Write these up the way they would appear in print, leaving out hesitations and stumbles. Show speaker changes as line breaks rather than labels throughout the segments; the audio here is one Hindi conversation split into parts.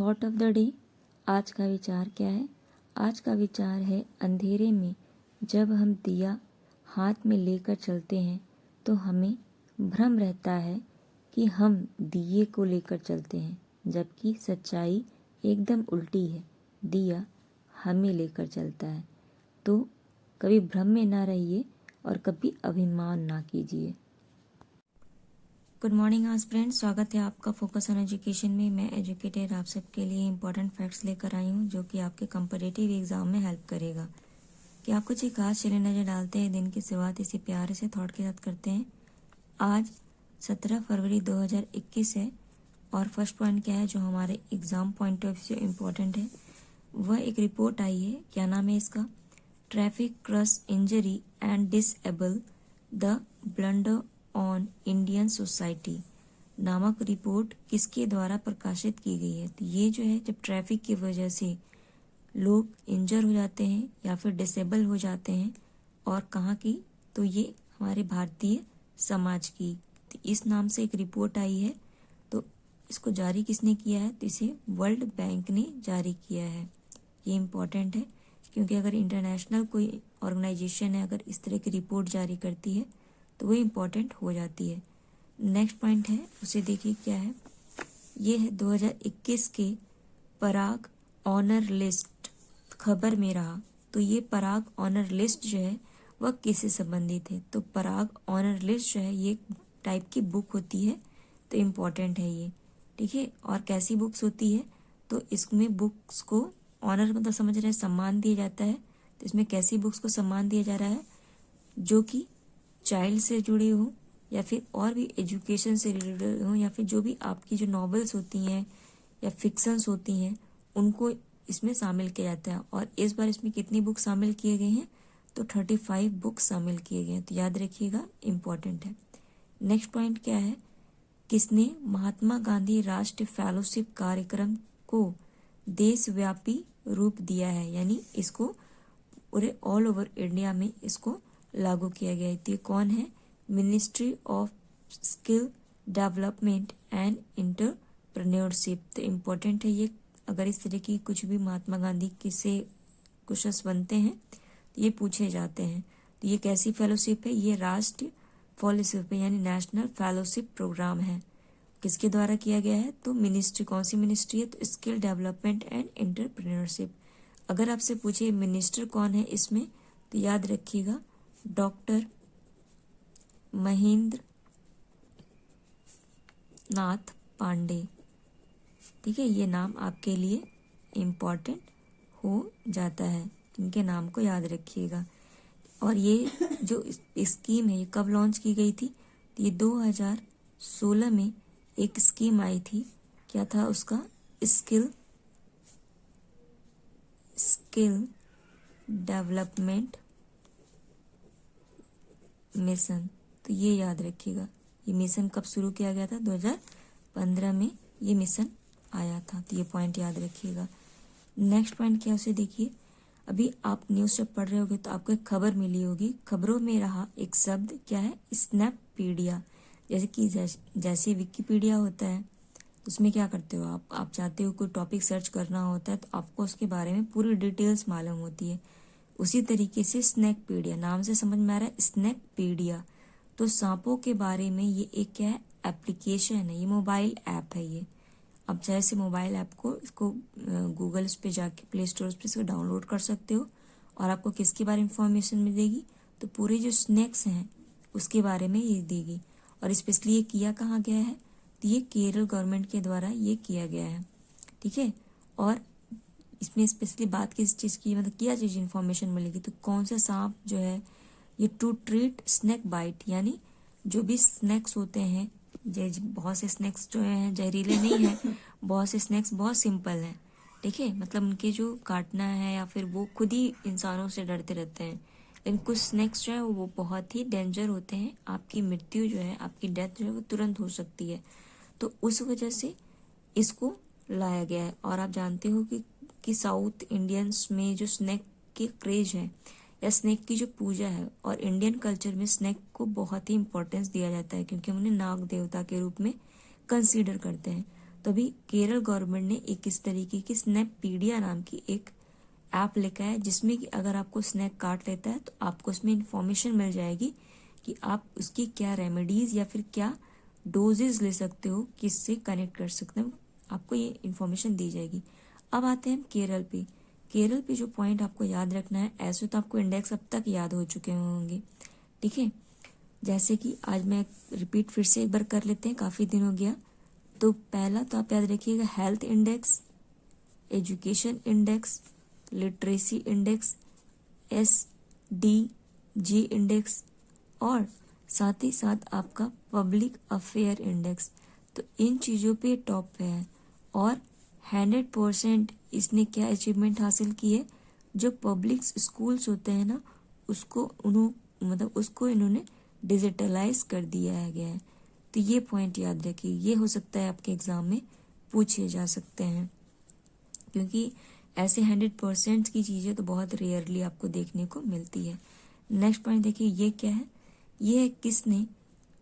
Thought of the day. आज का विचार क्या है? आज का विचार है, अंधेरे में जब हम दिया हाथ में लेकर चलते हैं तो हमें भ्रम रहता है कि हम दिए को लेकर चलते हैं, जबकि सच्चाई एकदम उल्टी है। दिया हमें लेकर चलता है। तो कभी भ्रम में ना रहिए और कभी अभिमान ना कीजिए। गुड मॉर्निंग आज फ्रेंड्स, स्वागत है आपका फोकस ऑन एजुकेशन में। मैं एजुकेटेड आप सबके लिए इंपॉर्टेंट फैक्ट्स लेकर आई हूँ जो कि आपके कंपटीटिव एग्जाम में हेल्प करेगा। कि आप कुछ एक आज चलिए नज़र डालते हैं। दिन की शुरुआत इसी प्यारे से थॉट के साथ करते हैं। आज 17 फरवरी 2021 है और फर्स्ट पॉइंट क्या है जो हमारे एग्जाम पॉइंट ऑफ व्यू से इम्पोर्टेंट है, वह एक रिपोर्ट आई है। क्या नाम है इसका? Traffic crush injury and disable the blunder on Indian society नामक रिपोर्ट किसके द्वारा प्रकाशित की गई है? तो ये जो है, जब ट्रैफिक की वजह से लोग इंजर हो जाते हैं या फिर डिसेबल हो जाते हैं, और कहाँ की? तो ये हमारे भारतीय समाज की। तो इस नाम से एक रिपोर्ट आई है। तो इसको जारी किसने किया है? तो इसे वर्ल्ड बैंक ने जारी किया है। ये इम्पॉर्टेंट है क्योंकि अगर इंटरनेशनल कोई ऑर्गेनाइजेशन है, अगर इस तरह की रिपोर्ट जारी करती है तो वो इम्पॉर्टेंट हो जाती है। नेक्स्ट पॉइंट है, उसे देखिए क्या है। ये है 2021 के पराग ऑनर लिस्ट खबर में रहा। तो ये पराग ऑनर लिस्ट जो है वह किससे संबंधित है? तो पराग ऑनर लिस्ट जो है ये टाइप की बुक होती है। तो इम्पॉर्टेंट है ये, ठीक है। और कैसी बुक्स होती है? तो इसमें बुक्स को ऑनर मतलब समझ रहे हैं, सम्मान दिया जाता है। तो इसमें कैसी बुक्स को सम्मान दिया जा रहा है? जो कि चाइल्ड से जुड़ी हो या फिर और भी एजुकेशन से रिलेटेड हो, या फिर जो भी आपकी जो नॉवेल्स होती हैं या फिक्शंस होती हैं उनको इसमें शामिल किया जाता है। और इस बार इसमें कितनी बुक शामिल किए गए हैं? तो 35 बुक शामिल किए गए हैं। तो याद रखिएगा, इम्पोर्टेंट है। नेक्स्ट पॉइंट क्या है? किसने महात्मा गांधी राष्ट्रीय फेलोशिप कार्यक्रम को देशव्यापी रूप दिया है, यानी इसको पूरे ऑल ओवर इंडिया में इसको लागू किया गया है? तो ये कौन है? Ministry of skill development and entrepreneurship. तो इम्पोर्टेंट है ये। अगर इस तरह की कुछ भी महात्मा गांधी किसे क्वेश्चंस बनते हैं तो ये पूछे जाते हैं। तो ये कैसी फेलोशिप है? ये राष्ट्रीय फेलोशिप है, यानी नेशनल फेलोशिप प्रोग्राम है। किसके द्वारा किया गया है? तो मिनिस्ट्री, कौन सी मिनिस्ट्री है? तो स्किल डेवलपमेंट एंड एंटरप्रेन्योरशिप। अगर आपसे पूछे मिनिस्टर कौन है इसमें, तो याद रखिएगा डॉक्टर महेंद्र नाथ पांडे, ठीक है। ये नाम आपके लिए इम्पोर्टेंट हो जाता है, इनके नाम को याद रखिएगा। और ये जो स्कीम है ये कब लॉन्च की गई थी? तो ये 2016 में एक स्कीम आई थी। क्या था उसका? Skill development mission. तो ये याद रखिएगा, ये मिशन कब शुरू किया गया था? 2015 में ये मिशन आया था। तो ये पॉइंट याद रखिएगा। नेक्स्ट पॉइंट क्या है उसे देखिए। अभी आप न्यूज़ जब पढ़ रहे होगे तो आपको एक खबर मिली होगी। खबरों में रहा एक शब्द, क्या है? स्नैपपीडिया। जैसे कि जैसे विकिपीडिया होता है, उसमें क्या करते हो आप चाहते हो कोई टॉपिक सर्च करना होता है तो आपको उसके बारे में पूरी डिटेल्स मालूम होती है। उसी तरीके से स्नैकपीडिया, नाम से समझ में आ रहा है स्नैकपीडिया। तो सांपों के बारे में ये एक क्या है? एप्लीकेशन है, ये मोबाइल ऐप है ये। अब चाहे से मोबाइल ऐप को इसको गूगल पे जाके प्ले स्टोर पे इसको डाउनलोड कर सकते हो और आपको किसके बारे में इंफॉर्मेशन मिलेगी? तो पूरे जो स्नैक्स हैं उसके बारे में ये देगी। और स्पेशली ये किया कहाँ गया है? तो ये केरल गवर्नमेंट के द्वारा ये किया गया है, ठीक है। और इसमें स्पेशली बात किस चीज़ की, मतलब क्या चीज़ इन्फॉर्मेशन मिलेगी? तो कौन सा सांप जो है ये टू ट्रीट स्नैक बाइट, यानी जो भी स्नैक्स होते हैं, बहुत से स्नैक्स जो हैं जहरीले नहीं हैं, बहुत से स्नैक्स बहुत सिंपल हैं, ठीक है। मतलब उनके जो काटना है या फिर वो खुद ही इंसानों से डरते रहते हैं। लेकिन कुछ स्नैक्स जो है वो बहुत ही डेंजर होते हैं, आपकी मृत्यु जो है, आपकी डेथ जो है वो तुरंत हो सकती है। तो उस वजह से इसको लाया गया है। और आप जानते हो कि साउथ इंडियंस में जो स्नैक के क्रेज है या स्नैक की जो पूजा है, और इंडियन कल्चर में स्नैक को बहुत ही इंपॉर्टेंस दिया जाता है क्योंकि हम उन्हें नाग देवता के रूप में कंसीडर करते हैं। तो अभी केरल गवर्नमेंट ने एक इस तरीके की स्नैपपीडिया नाम की एक ऐप लेकर है, जिसमें कि अगर आपको स्नैक काट लेता है तो आपको उसमें इंफॉर्मेशन मिल जाएगी कि आप उसकी क्या रेमेडीज या फिर क्या डोजेज ले सकते हो, किससे कनेक्ट कर सकते हो, आपको ये इंफॉर्मेशन दी जाएगी। अब आते हैं केरल पे। केरल पे जो पॉइंट आपको याद रखना है, ऐसे तो आपको इंडेक्स अब तक याद हो चुके होंगे, ठीक है। जैसे कि आज मैं रिपीट फिर से एक बार कर लेते हैं, काफ़ी दिन हो गया। तो पहला तो आप याद रखिएगा health index, education index, literacy index, SDG index और साथ ही साथ आपका पब्लिक अफेयर इंडेक्स। तो इन चीज़ों पे टॉप पे है और 100% इसने क्या अचीवमेंट हासिल की है, जो पब्लिक स्कूल्स होते हैं ना, उसको इन्होंने डिजिटलाइज कर दिया गया है। तो ये पॉइंट याद रखिए, ये हो सकता है आपके एग्जाम में पूछे जा सकते हैं, क्योंकि ऐसे 100% की चीज़ें तो बहुत रेयरली आपको देखने को मिलती है। नेक्स्ट पॉइंट देखिए, ये क्या है, ये है किसने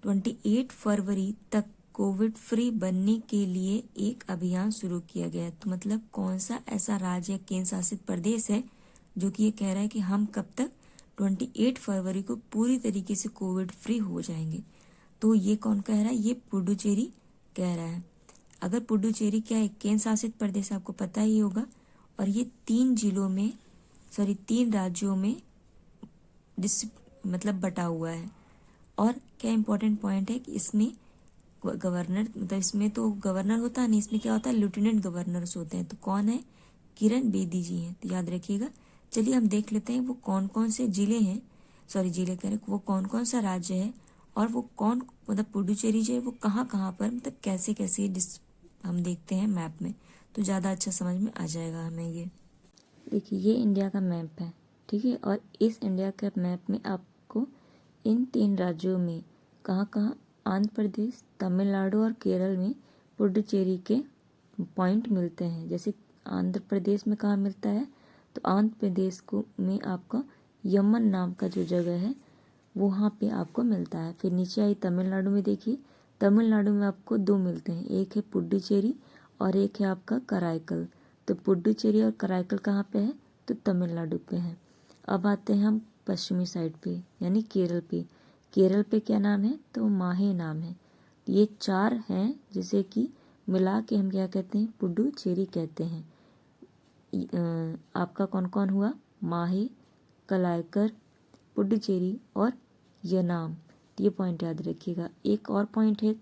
28 फरवरी तक कोविड फ्री बनने के लिए एक अभियान शुरू किया गया है। तो मतलब कौन सा ऐसा राज्य या केंद्र शासित प्रदेश है जो कि ये कह रहा है कि हम कब तक 28 फरवरी को पूरी तरीके से कोविड फ्री हो जाएंगे। तो ये कौन कह रहा है, ये पुडुचेरी कह रहा है। अगर पुडुचेरी क्या है, केंद्र शासित प्रदेश, आपको पता ही होगा, और ये 3 राज्यों में मतलब बटा हुआ है। और क्या इंपॉर्टेंट पॉइंट है कि इसमें गवर्नर, मतलब इसमें तो गवर्नर होता है नहीं, इसमें क्या होता है, लेफ्टिनेंट गवर्नर्स होते हैं। तो कौन है, किरण बेदी जी हैं, तो याद रखिएगा। चलिए हम देख लेते हैं वो कौन कौन से जिले हैं, जिले कह रहे, वो कौन कौन सा राज्य है और वो कौन, मतलब पुडुचेरी जो है वो कहाँ कहाँ पर, मतलब कैसे कैसे हम देखते हैं मैप में, तो ज़्यादा अच्छा समझ में आ जाएगा हमें। ये देखिए, ये इंडिया का मैप है, ठीक है। और इस इंडिया के मैप में आपको इन 3 राज्यों में कहाँ कहाँ, आंध्र प्रदेश, तमिलनाडु और केरल में पुडुचेरी के पॉइंट मिलते हैं। जैसे आंध्र प्रदेश में कहाँ मिलता है, तो आंध्र प्रदेश में आपका यमन नाम का जो जगह है वहाँ पे आपको मिलता है। फिर नीचे आई तमिलनाडु में, देखिए तमिलनाडु में आपको 2 मिलते हैं, एक है पुडुचेरी और एक है आपका कराईकल। तो पुडुचेरी और कराईकल कहाँ पे है, तो तमिलनाडु पे है। अब आते हैं हम पश्चिमी साइड पे, यानी केरल पे। केरल पे क्या नाम है, तो माहे नाम है। ये 4 हैं जिसे कि मिला के हम क्या कहते हैं, पुडुचेरी कहते हैं। आपका कौन कौन हुआ, माहे, कलाइकर, पुडुचेरी और यनाम। ये पॉइंट याद रखिएगा। एक और पॉइंट है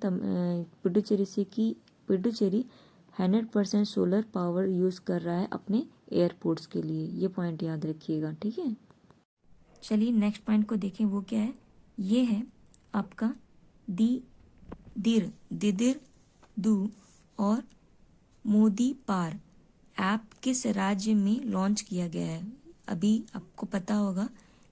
पुडुचेरी से कि पुडुचेरी 100% सोलर पावर यूज़ कर रहा है अपने एयरपोर्ट्स के लिए। ये पॉइंट याद रखिएगा, ठीक है। चलिए नेक्स्ट पॉइंट को देखें, वो क्या है, ये है आपका दिदिर दू और मोदी पार ऐप किस राज्य में लॉन्च किया गया है। अभी आपको पता होगा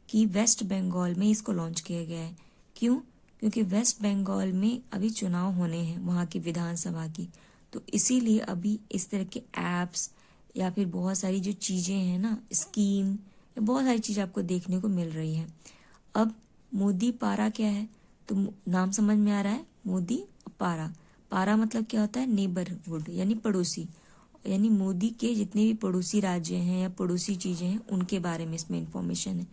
कि वेस्ट बंगाल में इसको लॉन्च किया गया है। क्यों, क्योंकि वेस्ट बंगाल में अभी चुनाव होने हैं वहाँ की विधानसभा की, तो इसीलिए अभी इस तरह के ऐप्स या फिर बहुत सारी जो चीज़ें हैं ना, स्कीम, बहुत सारी चीज़ें आपको देखने को मिल रही हैं। अब मोदी पारा क्या है, तो नाम समझ में आ रहा है, मोदी पारा। पारा मतलब क्या होता है, नेबरहुड, यानी पड़ोसी, यानी मोदी के जितने भी पड़ोसी राज्य हैं या पड़ोसी चीज़ें हैं उनके बारे में इसमें इंफॉर्मेशन है।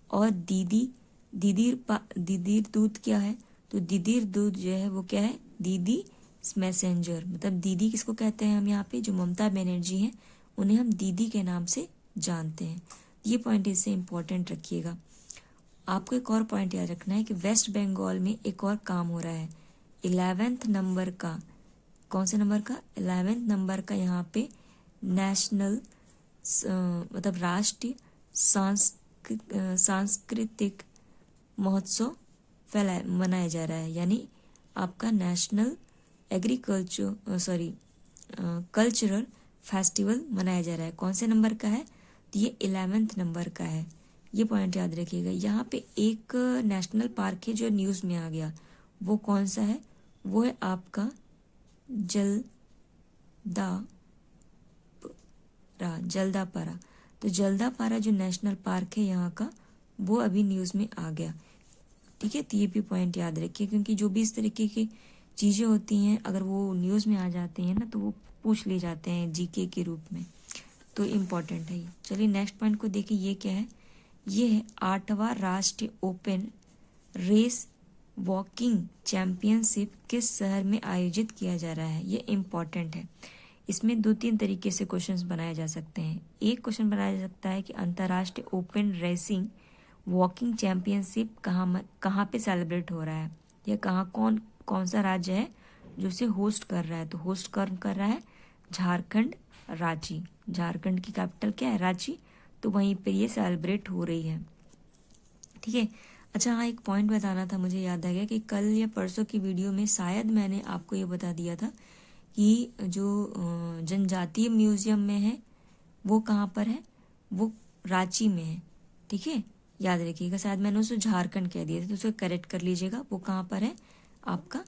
और दीदीर दूत क्या है, तो दीदीर दूत जो है वो क्या है, दीदी मैसेंजर। मतलब दीदी किसको कहते हैं हम यहाँ पे, जो ममता बनर्जी हैं उन्हें हम दीदी के नाम से जानते हैं। ये पॉइंट इससे इम्पोर्टेंट रखिएगा। आपको एक और पॉइंट याद रखना है कि वेस्ट बंगाल में एक और काम हो रहा है, 11वें नंबर का, कौन से नंबर का, 11वें नंबर का यहाँ पे नेशनल मतलब राष्ट्रीय सांस्कृतिक महोत्सव मनाया जा रहा है। यानी आपका नेशनल कल्चरल फेस्टिवल मनाया जा रहा है। कौन से नंबर का है, तो ये 11वें नंबर का है। ये पॉइंट याद रखिएगा। यहाँ पे एक नेशनल पार्क है जो न्यूज़ में आ गया, वो कौन सा है, वो है आपका जल्दापारा। तो जल्दापारा जो नेशनल पार्क है यहाँ का, वो अभी न्यूज़ में आ गया, ठीक है। तो ये भी पॉइंट याद रखिए, क्योंकि जो भी इस तरीके की चीज़ें होती हैं, अगर वो न्यूज़ में आ जाते हैं ना तो वो पूछ लिए जाते हैं जीके के रूप में, तो इम्पॉर्टेंट है ये। चलिए नेक्स्ट पॉइंट को देखिए, ये क्या है? ये है 8वां राष्ट्रीय ओपन रेस वॉकिंग चैंपियनशिप किस शहर में आयोजित किया जा रहा है? ये इम्पॉर्टेंट है। इसमें 2-3 तरीके से क्वेश्चंस बनाए जा सकते हैं। एक क्वेश्चन बनाया जा सकता है कि अंतर्राष्ट्रीय ओपन रेसिंग वॉकिंग चैंपियनशिप कहाँ पे सेलिब्रेट हो रहा है, या कौन सा राज्य है जो उसे होस्ट कर रहा है? तो होस्ट कर रहा है झारखंड, रांची। झारखंड की कैपिटल क्या है? रांची। तो वहीं पर ये सेलिब्रेट हो रही है, ठीक है। अच्छा हाँ, एक पॉइंट बताना था, मुझे याद आ गया कि कल या परसों की वीडियो में शायद मैंने आपको ये बता दिया था कि जो जनजातीय म्यूजियम में है वो कहाँ पर है? वो रांची में है, ठीक है। याद रखिएगा, शायद मैंने उसे झारखंड कह दिया था, तो उसे करेक्ट कर लीजिएगा। वो कहाँ पर है आपका?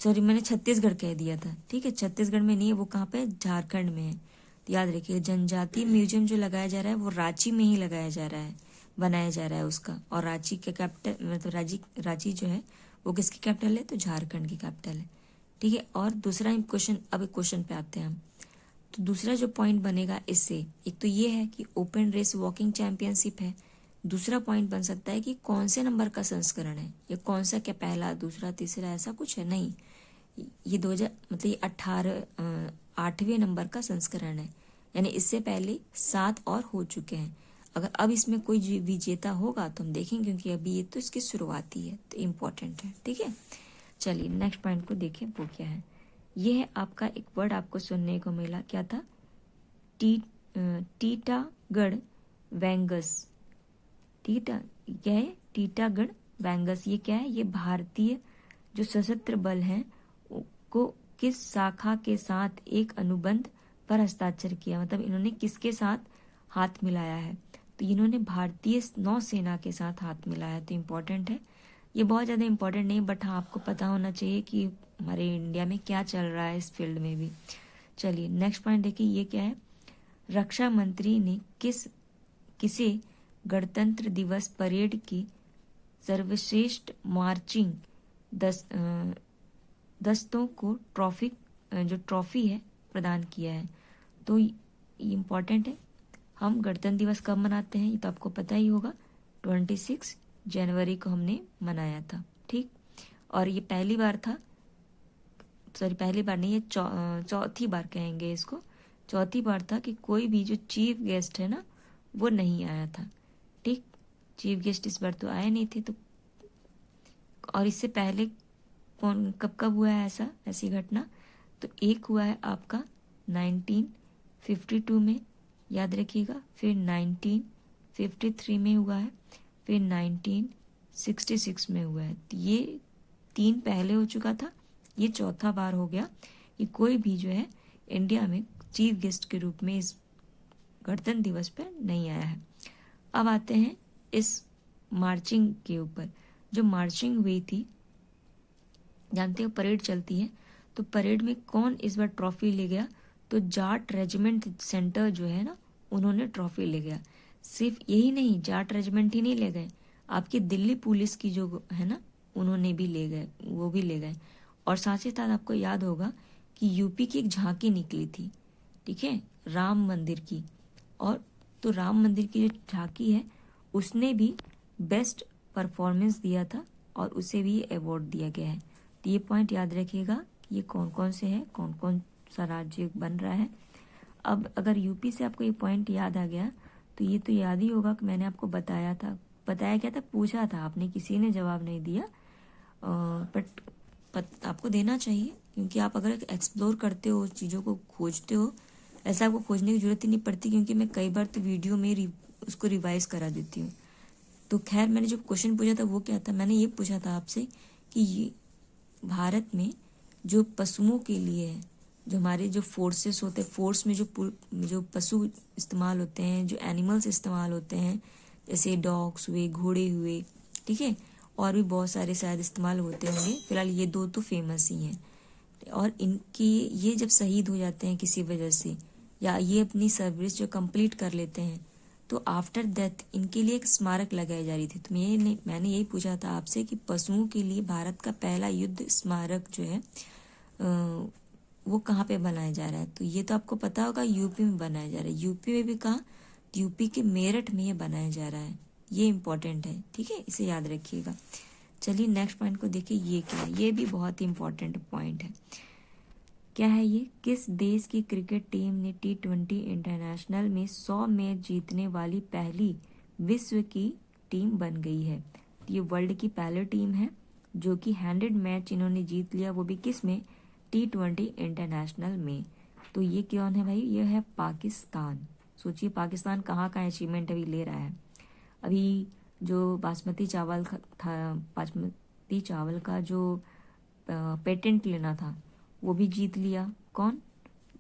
सॉरी, मैंने छत्तीसगढ़ कह दिया था, ठीक है। छत्तीसगढ़ में नहीं है, वो कहाँ पे? झारखंड में है। तो याद रखिए, जनजातीय म्यूजियम जो लगाया जा रहा है वो रांची में ही लगाया जा रहा है, बनाया जा रहा है उसका। और रांची का कैपिटल मतलब रांची जो है वो किसकी कैपिटल है? तो झारखंड की कैपिटल है, ठीक है। और दूसरा क्वेश्चन, अब एक क्वेश्चन पे आते हैं हम। तो दूसरा जो पॉइंट बनेगा इससे, एक तो ये है कि ओपन रेस वॉकिंग चैंपियनशिप है। दूसरा पॉइंट बन सकता है कि कौन से नंबर का संस्करण है, या कौन सा, क्या पहला, दूसरा, तीसरा, ऐसा कुछ है? नहीं, ये 2000 मतलब ये 8वें नंबर का संस्करण है, यानी इससे पहले 7 और हो चुके हैं। अगर अब इसमें कोई विजेता होगा तो हम देखेंगे, क्योंकि अभी ये तो इसकी शुरुआत ही है, तो इम्पोर्टेंट है, ठीक है। चलिए नेक्स्ट पॉइंट को देखिए, वो क्या है? ये है आपका, एक वर्ड आपको सुनने को मिला, क्या था? टीटागढ़ वेंगस। क्या है? टीटागढ़ वेंगस। ये क्या है? ये भारतीय जो सशस्त्र बल हैं को किस शाखा के साथ एक अनुबंध पर हस्ताक्षर किया, मतलब इन्होंने किसके साथ हाथ मिलाया है? तो इन्होंने भारतीय नौसेना के साथ हाथ मिलाया है, तो इम्पोर्टेंट है। ये बहुत ज़्यादा इम्पोर्टेंट नहीं, बट हाँ आपको पता होना चाहिए कि हमारे इंडिया में क्या चल रहा है इस फील्ड में भी। चलिए नेक्स्ट पॉइंट देखिए, ये क्या है? रक्षा मंत्री ने किसे गणतंत्र दिवस परेड की सर्वश्रेष्ठ मार्चिंग दस्तों को ट्रॉफी है प्रदान किया है? तो ये इम्पोर्टेंट है। हम गणतंत्र दिवस कब मनाते हैं? ये तो आपको पता ही होगा, 26 जनवरी को हमने मनाया था, ठीक। और ये पहली बार था, सॉरी पहली बार नहीं, ये चौथी बार कहेंगे इसको, चौथी बार था कि कोई भी जो चीफ गेस्ट है ना वो नहीं आया था, ठीक। चीफ गेस्ट इस बार तो आए नहीं थे। तो और इससे पहले कब हुआ है ऐसी घटना? तो एक हुआ है आपका 1952 में, याद रखिएगा। फिर 1953 में हुआ है, फिर 1966 में हुआ है। तो ये 3 पहले हो चुका था, ये चौथा बार हो गया कि कोई भी जो है इंडिया में चीफ गेस्ट के रूप में इस गणतंत्र दिवस पर नहीं आया है। अब आते हैं इस मार्चिंग के ऊपर। जो मार्चिंग हुई थी, जानते हो परेड चलती है, तो परेड में कौन इस बार ट्रॉफी ले गया? तो जाट रेजिमेंट सेंटर जो है ना, उन्होंने ट्रॉफी ले गया। सिर्फ यही नहीं, जाट रेजिमेंट ही नहीं ले गए, आपकी दिल्ली पुलिस की जो है ना, उन्होंने भी ले गए, वो भी ले गए। और साथ ही साथ आपको याद होगा कि यूपी की एक झांकी निकली थी, ठीक है, राम मंदिर की। और तो राम मंदिर की जो झांकी है उसने भी बेस्ट परफॉर्मेंस दिया था, और उसे भी अवार्ड दिया गया है। तो ये पॉइंट याद रखिएगा, ये कौन कौन से हैं, कौन कौन सा राज्य बन रहा है। अब अगर यूपी से आपको ये पॉइंट याद आ गया, तो ये तो याद ही होगा कि मैंने आपको बताया क्या था, पूछा था आपने, किसी ने जवाब नहीं दिया, बट आपको देना चाहिए, क्योंकि आप अगर एक्सप्लोर करते हो, चीज़ों को खोजते हो, ऐसा आपको खोजने की जरूरत ही नहीं पड़ती, क्योंकि मैं कई बार तो वीडियो में उसको रिवाइज करा देती हूँ। तो खैर, मैंने जो क्वेश्चन पूछा था वो क्या था? मैंने ये पूछा था आपसे कि ये भारत में जो पशुओं के लिए है, जो हमारे जो फोर्सेस होते हैं, फोर्स में जो पशु इस्तेमाल होते हैं, जो एनिमल्स इस्तेमाल होते हैं, जैसे डॉग्स हुए, घोड़े हुए, ठीक है, और भी बहुत सारे शायद इस्तेमाल होते होंगे, फिलहाल ये 2 तो फेमस ही हैं। और इनकी ये जब शहीद हो जाते हैं किसी वजह से, या ये अपनी सर्विस जो कंप्लीट कर लेते हैं, तो आफ्टर डेथ इनके लिए एक स्मारक लगाई जा रही थी। तो मैंने यही पूछा था आपसे कि पशुओं के लिए भारत का पहला युद्ध स्मारक जो है वो कहाँ पे बनाया जा रहा है। तो ये तो आपको पता होगा, यूपी में बनाया जा रहा है। यूपी में भी कहाँ, यूपी के मेरठ में ये बनाया जा रहा है। ये इंपॉर्टेंट है, ठीक है, इसे याद रखिएगा। चलिए नेक्स्ट पॉइंट को देखिए, ये क्या है। ये भी बहुत इंपॉर्टेंट पॉइंट है। क्या है ये, किस देश की क्रिकेट टीम ने T20 इंटरनेशनल में 100 मैच जीतने वाली पहली विश्व की टीम बन गई है। ये वर्ल्ड की पहली टीम है जो कि 100 मैच इन्होंने जीत लिया, वो भी किस में, T20 इंटरनेशनल में। तो ये कौन है भाई, ये है पाकिस्तान। सोचिए पाकिस्तान कहाँ का अचीवमेंट अभी ले रहा है। अभी जो बासमती चावल था, बासमती चावल का जो पेटेंट लेना था वो भी जीत लिया। कौन,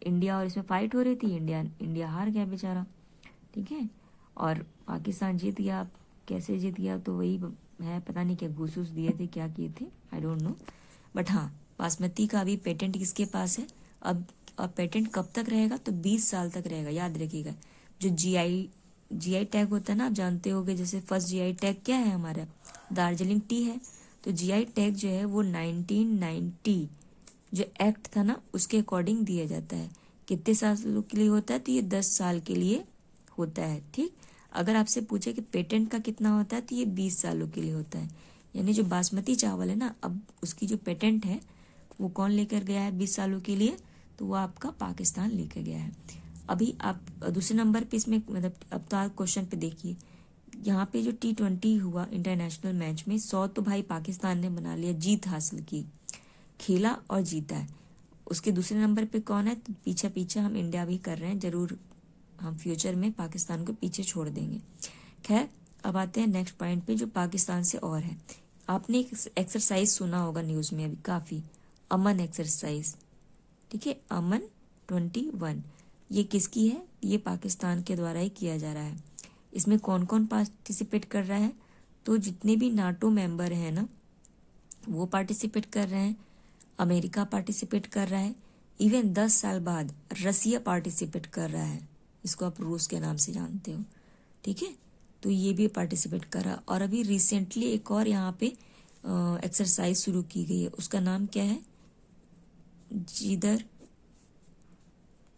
इंडिया, और इसमें फाइट हो रही थी, इंडिया हार गया बेचारा, ठीक है, और पाकिस्तान जीत गया। कैसे जीत गया, तो वही है, पता नहीं क्या घूस दिए थे, क्या किए थे, आई डोंट नो। बट हाँ, बासमती का अभी पेटेंट किसके पास है अब पेटेंट कब तक रहेगा, तो 20 साल तक रहेगा, याद रखिएगा। जो जीआई टैग होता है ना, आप जानते होगे, जैसे फर्स्ट जीआई टैग क्या है हमारा, दार्जिलिंग टी है। तो जीआई टैग जो है वो 1990 जो एक्ट था ना उसके अकॉर्डिंग दिया जाता है। कितने सालों के लिए होता है, तो ये 10 साल के लिए होता है, ठीक। अगर आपसे पूछे कि पेटेंट का कितना होता है, तो ये 20 सालों के लिए होता है। यानी जो बासमती चावल है ना, अब उसकी जो पेटेंट है वो कौन लेकर गया है 20 सालों के लिए, तो वो आपका पाकिस्तान लेकर गया है। अभी आप दूसरे नंबर पे इसमें, मतलब अब तो आप क्वेश्चन पे देखिए, यहाँ पे जो T20 हुआ इंटरनेशनल मैच में 100 तो भाई पाकिस्तान ने बना लिया, जीत हासिल की, खेला और जीता है। उसके दूसरे नंबर पे कौन है, तो पीछे पीछे हम इंडिया भी कर रहे हैं, जरूर हम फ्यूचर में पाकिस्तान को पीछे छोड़ देंगे। खैर, अब आते हैं नेक्स्ट पॉइंट पे जो पाकिस्तान से और है। आपने एक एक्सरसाइज सुना होगा न्यूज़ में अभी काफ़ी, अमन एक्सरसाइज, ठीक है, अमन 21। ये किसकी है, ये पाकिस्तान के द्वारा ही किया जा रहा है। इसमें कौन कौन पार्टिसिपेट कर रहा है, तो जितने भी नाटो मेंबर हैं ना वो पार्टिसिपेट कर रहे हैं, अमेरिका पार्टिसिपेट कर रहा है, इवन 10 साल बाद रसिया पार्टिसिपेट कर रहा है, इसको आप रूस के नाम से जानते हो, ठीक है। तो ये भी पार्टिसिपेट कर रहा। और अभी रिसेंटली एक और यहाँ पे एक्सरसाइज शुरू की गई है, उसका नाम क्या है, जिदर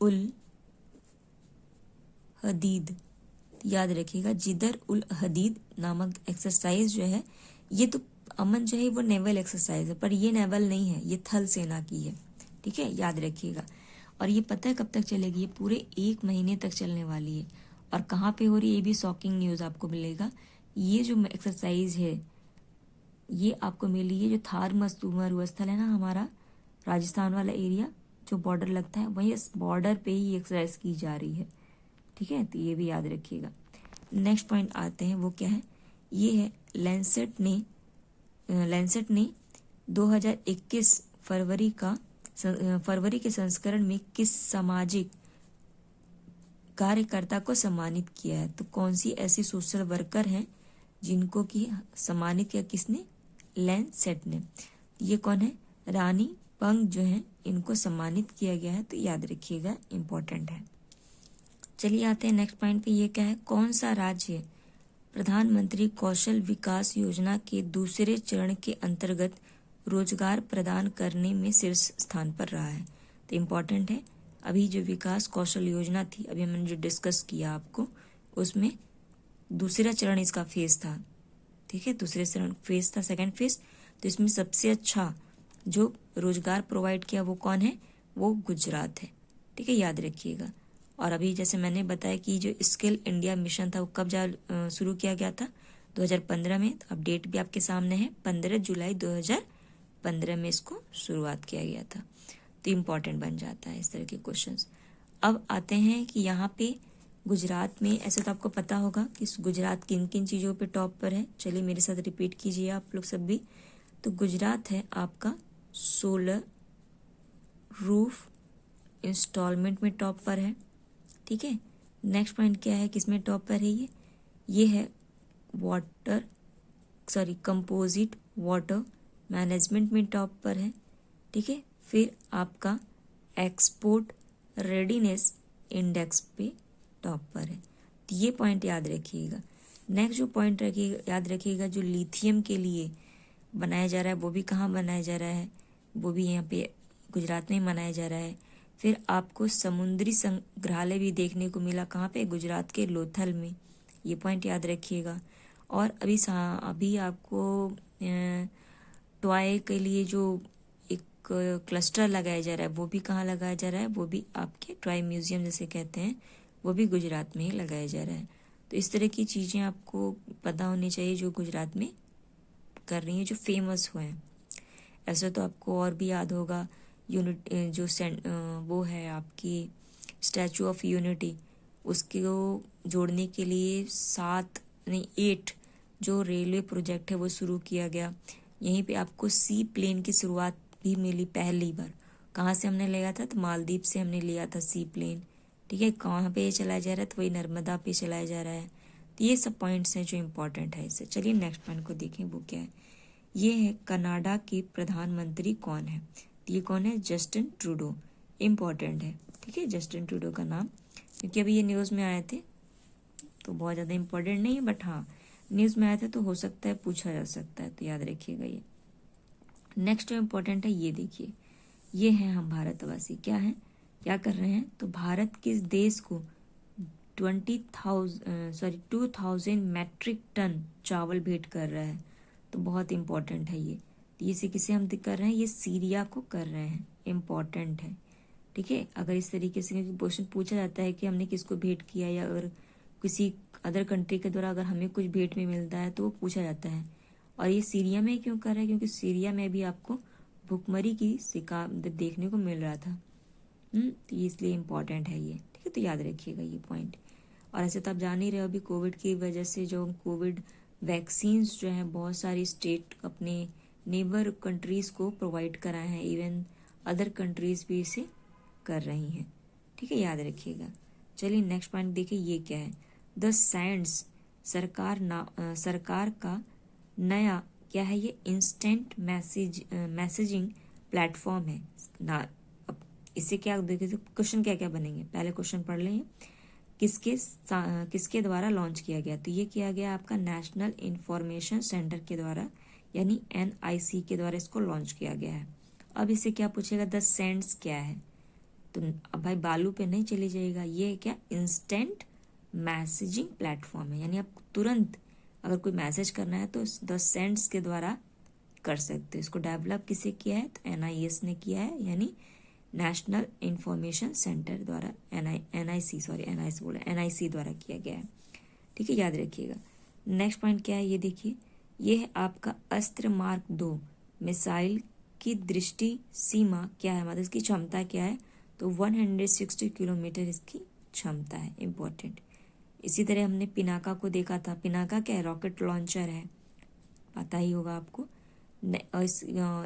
उल हदीद, याद रखिएगा, जिदर उल हदीद नामक एक्सरसाइज जो है, ये तो अमन जो है वो नेवल एक्सरसाइज है, पर ये नेवल नहीं है, ये थल सेना की है, ठीक है, याद रखिएगा। और ये पता है कब तक चलेगी, ये पूरे 1 महीने तक चलने वाली है। और कहाँ पे हो रही है, ये भी शॉकिंग न्यूज़ आपको मिलेगा। ये जो एक्सरसाइज है ये आपको मिली है जो थार मरुस्थल है ना हमारा, राजस्थान वाला एरिया जो बॉर्डर लगता है, वही इस बॉर्डर पे ही एक्सरसाइज की जा रही है, ठीक है, तो ये भी याद रखिएगा। नेक्स्ट पॉइंट आते हैं, वो क्या है, ये है लैंसेट ने 2021 फरवरी के संस्करण में किस सामाजिक कार्यकर्ता को सम्मानित किया है। तो कौन सी ऐसी सोशल वर्कर हैं जिनको कि सम्मानित किया, किसने, लैंसेट ने। ये कौन है, रानी पंग जो है, इनको सम्मानित किया गया है, तो याद रखिएगा, इंपॉर्टेंट है। चलिए आते हैं नेक्स्ट पॉइंट पे, ये क्या है, कौन सा राज्य प्रधानमंत्री कौशल विकास योजना के दूसरे चरण के अंतर्गत रोजगार प्रदान करने में शीर्ष स्थान पर रहा है। तो इम्पॉर्टेंट है, अभी जो विकास कौशल योजना थी, अभी हमने जो डिस्कस किया आपको, उसमें दूसरा चरण इसका फेज था, ठीक है, दूसरे चरण फेज था, सेकंड फेज। तो इसमें सबसे अच्छा जो रोजगार प्रोवाइड किया वो कौन है, वो गुजरात है, ठीक है, याद रखिएगा। और अभी जैसे मैंने बताया कि जो स्किल इंडिया मिशन था वो कब शुरू किया गया था, 2015 में। तो अब डेट भी आपके सामने है, 15 जुलाई 2015 में इसको शुरुआत किया गया था। तो इम्पॉर्टेंट बन जाता है इस तरह के क्वेश्चंस। अब आते हैं कि यहाँ पे गुजरात में, ऐसे तो आपको पता होगा कि गुजरात किन किन चीज़ों पे टॉप पर है। चलिए मेरे साथ रिपीट कीजिए आप लोग सब भी। तो गुजरात है आपका सोलर रूफ इंस्टॉलमेंट में टॉप पर है, ठीक है। नेक्स्ट पॉइंट क्या है, किसमें टॉप पर है, ये है कंपोजिट वाटर मैनेजमेंट में टॉप पर है, ठीक है। फिर आपका एक्सपोर्ट रेडीनेस इंडेक्स पे टॉप पर है। तो ये पॉइंट याद रखिएगा। नेक्स्ट जो पॉइंट याद रखिएगा, जो लिथियम के लिए बनाया जा रहा है वो भी कहाँ बनाया जा रहा है, वो भी यहाँ पे गुजरात में ही बनाया जा रहा है। फिर आपको समुद्री संग्रहालय भी देखने को मिला, कहाँ पे, गुजरात के लोथल में। ये पॉइंट याद रखिएगा। और अभी आपको टॉय के लिए जो एक क्लस्टर लगाया जा रहा है वो भी कहाँ लगाया जा रहा है, वो भी आपके टॉय म्यूजियम जैसे कहते हैं, वो भी गुजरात में ही लगाया जा रहा है। तो इस तरह की चीज़ें आपको पता होनी चाहिए जो गुजरात में कर रही हैं, जो फेमस हुए हैं। ऐसा तो आपको और भी याद होगा, वो है आपकी स्टैचू ऑफ यूनिटी, उसको जोड़ने के लिए 8 जो रेलवे प्रोजेक्ट है वो शुरू किया गया। यहीं पे आपको सी प्लेन की शुरुआत भी मिली पहली बार। कहाँ से हमने लिया था, तो मालदीव से हमने लिया था सी प्लेन। ठीक है, कहाँ पे चलाया जा रहा है, तो वही नर्मदा पे चलाया जा रहा है। तो ये सब पॉइंट्स हैं जो इम्पोर्टेंट है इससे। चलिए नेक्स्ट पॉइंट को देखें, वो क्या है। ये है कनाडा के प्रधानमंत्री कौन है। तो ये कौन है, जस्टिन ट्रूडो। इम्पोर्टेंट है, ठीक है, जस्टिन ट्रूडो का नाम, क्योंकि अभी ये न्यूज़ में आए थे, तो बहुत ज़्यादा इम्पोर्टेंट नहीं है, बट हाँ न्यूज़ में आया था तो हो सकता है पूछा जा सकता है, तो याद रखिएगा ये। नेक्स्ट जो इम्पोर्टेंट है, ये देखिए, ये है हम भारतवासी क्या कर रहे हैं, तो भारत किस देश को 2000 मैट्रिक टन चावल भेंट कर रहा है। तो बहुत इम्पोर्टेंट है ये। तो ये से किसे हम कर रहे हैं, ये सीरिया को कर रहे हैं, इम्पोर्टेंट है। ठीक है, अगर इस तरीके से क्वेश्चन पूछा जाता है कि हमने किसको भेंट किया, या अगर किसी अदर कंट्री के द्वारा अगर हमें कुछ भेंट में मिलता है तो वो पूछा जाता है। और ये सीरिया में क्यों कर रहा है, क्योंकि सीरिया में भी आपको भुखमरी की शिकार देखने को मिल रहा था। तो ये इसलिए इम्पोर्टेंट है ये, ठीक है, तो याद रखिएगा ये पॉइंट। और ऐसे तो आप जान ही रहे हो, अभी कोविड की वजह से जो कोविड वैक्सीन्स जो है बहुत सारी स्टेट अपने नेबर कंट्रीज को प्रोवाइड कराए हैं, इवन अदर कंट्रीज भी इसे कर रही हैं। ठीक है, याद रखिएगा। चलिए नेक्स्ट पॉइंट देखिए, ये क्या है। द सैंड्स सरकार का नया क्या है, ये इंस्टेंट मैसेजिंग प्लेटफॉर्म है ना। अब इससे क्या देखिए, क्वेश्चन क्या क्या बनेंगे, पहले क्वेश्चन पढ़ लें। किसके द्वारा लॉन्च किया गया, तो ये किया गया आपका नेशनल इंफॉर्मेशन सेंटर के द्वारा, यानी NIC के द्वारा इसको लॉन्च किया गया है। अब इससे क्या पूछेगा, द सेंड्स क्या है, तो अब भाई बालू पे नहीं चली जाएगा, ये क्या, इंस्टेंट मैसेजिंग प्लेटफॉर्म है, यानी आप तुरंत अगर कोई मैसेज करना है तो द सेंड्स के द्वारा कर सकते हो। इसको डेवलप किसे किया है, तो NIS ने किया है, यानी नेशनल इंफॉर्मेशन सेंटर द्वारा, NIC द्वारा किया गया है। ठीक है, याद रखिएगा। नेक्स्ट पॉइंट क्या है, ये देखिए, ये है आपका अस्त्र मार्क 2 मिसाइल की दृष्टि सीमा क्या है, मतलब इसकी क्षमता क्या है, तो 160 किलोमीटर इसकी क्षमता है, इम्पोर्टेंट। इसी तरह हमने पिनाका को देखा था। पिनाका क्या है, रॉकेट लॉन्चर है, पता ही होगा आपको।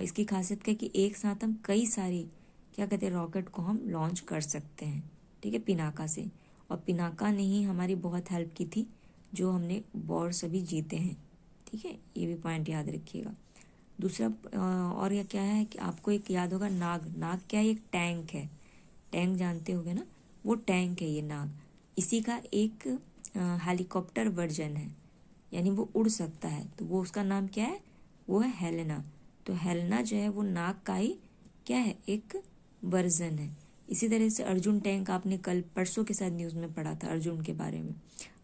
इसकी खासियत क्या है कि एक साथ हम कई सारी क्या कहते हैं रॉकेट को हम लॉन्च कर सकते हैं। ठीक है, पिनाका से। और पिनाका ने ही हमारी बहुत हेल्प की थी, जो हमने वॉर सभी जीते हैं। ठीक है, ये भी पॉइंट याद रखिएगा। दूसरा और यह क्या है कि आपको एक याद होगा, नाग क्या है, एक टैंक है। टैंक जानते होगे ना, वो टैंक है ये नाग। इसी का एक हेलीकॉप्टर वर्जन है, यानी वो उड़ सकता है, तो वो उसका नाम क्या है, वो है हेलेना। तो हेलेना जो है वो नाग का ही क्या है, एक वर्जन है। इसी तरह से अर्जुन टैंक आपने कल परसों के साथ न्यूज़ में पढ़ा था अर्जुन के बारे में,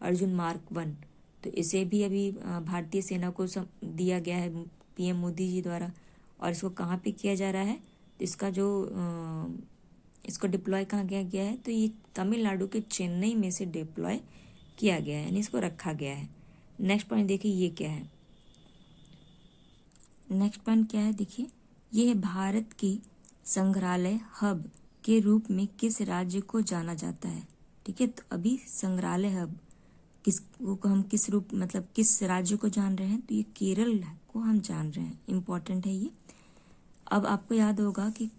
अर्जुन मार्क 1। तो इसे भी अभी भारतीय सेना को दिया गया है PM मोदी जी द्वारा। और इसको कहाँ पे किया जा रहा है, तो इसका जो इसको डिप्लॉय कहाँ किया गया है, तो ये तमिलनाडु के चेन्नई में से डिप्लॉय किया गया है, यानी इसको रखा गया है। नेक्स्ट पॉइंट देखिए, ये क्या है, नेक्स्ट पॉइंट क्या है, देखिए, ये है भारत की संग्रहालय हब के रूप में किस राज्य को जाना जाता है। ठीक है, तो अभी संग्रहालय हब को हम किस रूप, मतलब किस राज्य को जान रहे हैं, तो ये केरल को हम जान रहे हैं, इम्पोर्टेंट है ये। अब आपको याद होगा कि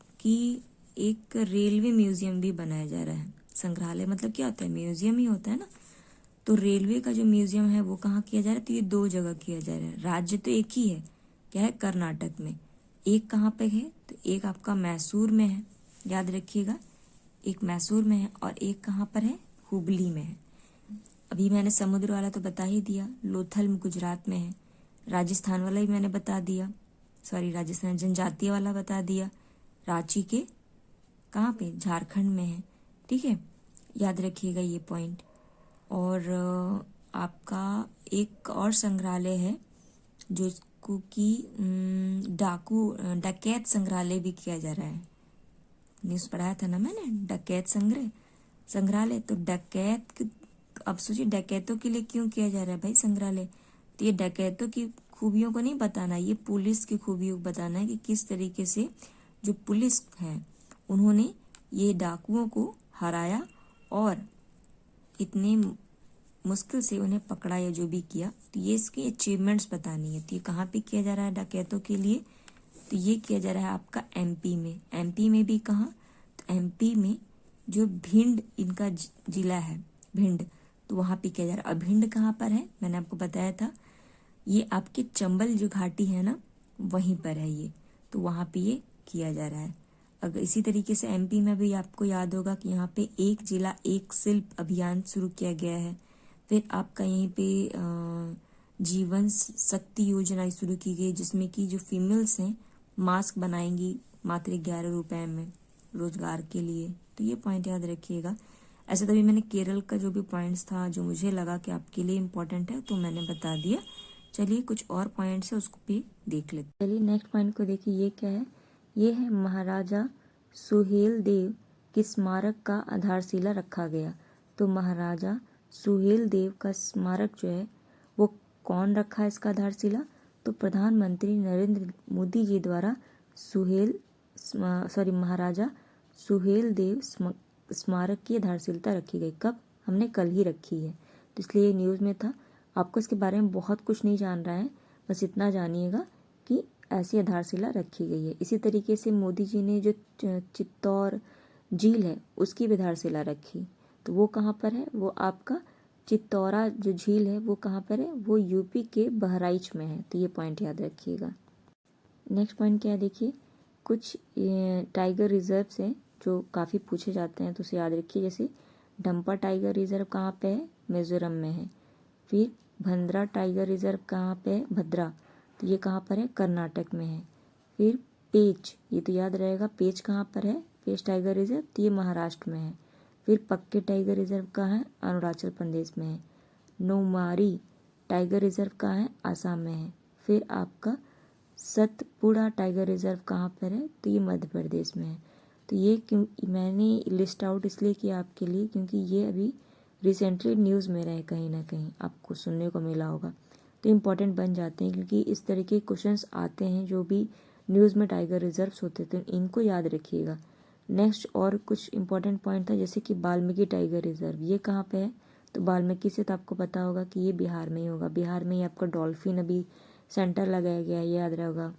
एक रेलवे म्यूजियम भी बनाया जा रहा है। संग्रहालय मतलब क्या होता है, म्यूजियम ही होता है ना। तो रेलवे का जो म्यूजियम है वो कहाँ किया जा रहा है, तो ये 2 जगह किया जा रहा है। राज्य तो एक ही है, क्या है, कर्नाटक में। एक कहाँ पे है, तो एक आपका मैसूर में है, याद रखिएगा, एक मैसूर में है, और एक कहाँ पर है, हुबली में है। अभी मैंने समुद्र वाला तो बता ही दिया, लोथल गुजरात में है। राजस्थान वाला भी मैंने बता दिया, सॉरी राजस्थान जनजातीय वाला बता दिया, रांची के कहाँ पे, झारखंड में है। ठीक है, याद रखिएगा ये पॉइंट। और आपका एक और संग्रहालय है जो इसको कि डकैत संग्रहालय भी किया जा रहा है। न्यूज़ पढ़ाया था ना मैंने, डकैत संग्रहालय। तो डकैत, अब सोचिए डकैतों के लिए क्यों किया जा रहा है भाई संग्रहालय। तो ये डकैतों की खूबियों को नहीं बताना, ये पुलिस की खूबियों को बताना है कि किस तरीके से जो पुलिस है उन्होंने ये डाकुओं को हराया और इतने मुश्किल से उन्हें पकड़ा या जो भी किया। तो ये इसकी अचीवमेंट्स बतानी है। तो ये कहाँ पे किया जा रहा है डकैतों के लिए, तो ये किया जा रहा है आपका एमपी में। एमपी में भी कहाँ, तो एमपी में जो भिंड इनका जिला है, भिंड, तो वहाँ पे किया जा रहा है। और भिंड कहाँ पर है, मैंने आपको बताया था, ये आपके चंबल जो घाटी है ना वहीं पर है ये, तो वहाँ पे ये किया जा रहा है। अगर इसी तरीके से एमपी में भी आपको याद होगा कि यहाँ पे एक जिला एक शिल्प अभियान शुरू किया गया है। फिर आपका यहीं पे जीवन शक्ति योजना शुरू की गई, जिसमें कि जो फीमेल्स हैं मास्क बनाएंगी मात्र 11 रुपए में रोजगार के लिए। तो ये पॉइंट याद रखिएगा। ऐसे तभी मैंने केरल का जो भी पॉइंट्स था जो मुझे लगा कि आपके लिए इम्पोर्टेंट है तो मैंने बता दिया। चलिए कुछ और पॉइंट्स है उसको भी देख लेते। चलिए नेक्स्ट पॉइंट को देखिए, ये क्या है, ये है महाराजा सुहेल देव के स्मारक का आधारशिला रखा गया। तो महाराजा सुहेल देव का स्मारक जो है वो कौन रखा है इसका आधारशिला, तो प्रधानमंत्री नरेंद्र मोदी जी द्वारा महाराजा सुहेल देव स्मारक की आधारशिला रखी गई। कब, हमने कल ही रखी है, तो इसलिए न्यूज़ में था। आपको इसके बारे में बहुत कुछ नहीं जान रहा है, बस इतना जानिएगा कि ऐसी आधारशिला रखी गई है। इसी तरीके से मोदी जी ने जो चित्तौड़ झील है उसकी भी आधारशिला रखी, तो वो कहाँ पर है, वो आपका चित्तौरा जो झील है वो कहाँ पर है, वो यूपी के बहराइच में है। तो ये पॉइंट याद रखिएगा। नेक्स्ट पॉइंट क्या है, देखिए कुछ टाइगर रिजर्व्स हैं जो काफ़ी पूछे जाते हैं, तो उसे याद रखिए। जैसे डंपा टाइगर रिजर्व कहाँ पे है, मिजोरम में है। फिर भंद्रा टाइगर रिजर्व कहाँ पे है, भद्रा, तो ये कहाँ पर है, कर्नाटक में है। फिर पेंच, ये तो याद रहेगा, पेंच कहाँ पर है, पेंच टाइगर रिजर्व, तो ये महाराष्ट्र में है। फिर पक्के टाइगर रिजर्व कहाँ है, अरुणाचल प्रदेश में है। नौमारी टाइगर रिजर्व कहाँ है, आसाम में है। फिर आपका सतपुड़ा टाइगर रिजर्व कहाँ पर है, तो ये मध्य प्रदेश में है। तो ये क्यों मैंने लिस्ट आउट इसलिए किया आपके लिए क्योंकि ये अभी रिसेंटली न्यूज़ में रहे, कहीं ना कहीं आपको सुनने को मिला होगा, तो इम्पॉर्टेंट बन जाते हैं क्योंकि इस तरह के क्वेश्चंस आते हैं जो भी न्यूज़ में टाइगर रिजर्व्स होते थे, इनको याद रखिएगा। नेक्स्ट और कुछ इंपॉर्टेंट पॉइंट था, जैसे कि वाल्मीकि टाइगर रिजर्व, ये कहाँ पे है, तो वाल्मीकि से तो आपको पता होगा कि ये बिहार में ही होगा। बिहार में ही आपका डॉल्फिन अभी सेंटर लगाया गया है, ये याद रहेगा।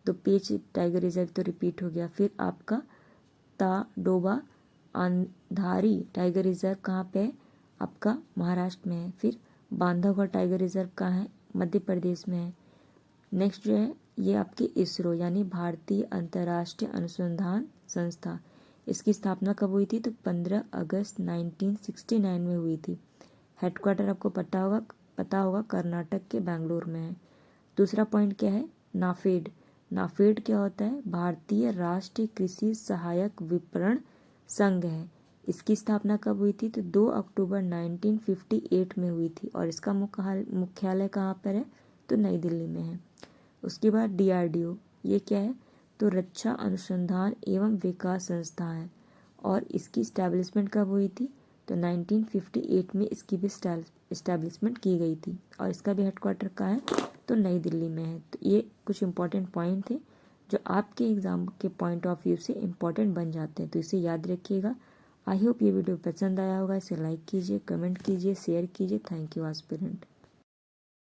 तो पेंच टाइगर रिजर्व तो रिपीट हो गया। फिर आपका ताडोबा अंधारी टाइगर रिजर्व कहाँ पे है, आपका महाराष्ट्र में है। फिर बांधवगढ़ टाइगर रिजर्व कहाँ है, मध्य प्रदेश में है। नेक्स्ट जो है ये आपकी इसरो यानी भारतीय अंतर्राष्ट्रीय अनुसंधान संस्था, इसकी स्थापना कब हुई थी, तो 15 अगस्त 1969 में हुई थी। हेडक्वार्टर आपको पता होगा कर्नाटक के बेंगलुरु में है। दूसरा पॉइंट क्या है, नाफेड। नाफेड क्या होता है, भारतीय राष्ट्रीय कृषि सहायक विपणन संघ है। इसकी स्थापना कब हुई थी, तो 2 अक्टूबर 1958 में हुई थी और इसका मुख्यालय कहाँ पर है, तो नई दिल्ली में है। उसके बाद DRDO, ये क्या है, तो रक्षा अनुसंधान एवं विकास संस्था है और इसकी इस्टेब्लिशमेंट कब हुई थी, तो 1958 में इसकी भी इस्टेब्लिशमेंट की गई थी और इसका भी हेडक्वार्टर कहाँ है, तो नई दिल्ली में है। तो ये कुछ इंपॉर्टेंट पॉइंट थे जो आपके एग्ज़ाम के पॉइंट ऑफ व्यू से इम्पॉर्टेंट बन जाते हैं, तो इसे याद रखिएगा। आई होप ये वीडियो पसंद आया होगा, इसे लाइक कीजिए, कमेंट कीजिए, शेयर कीजिए। Thank you aspirant.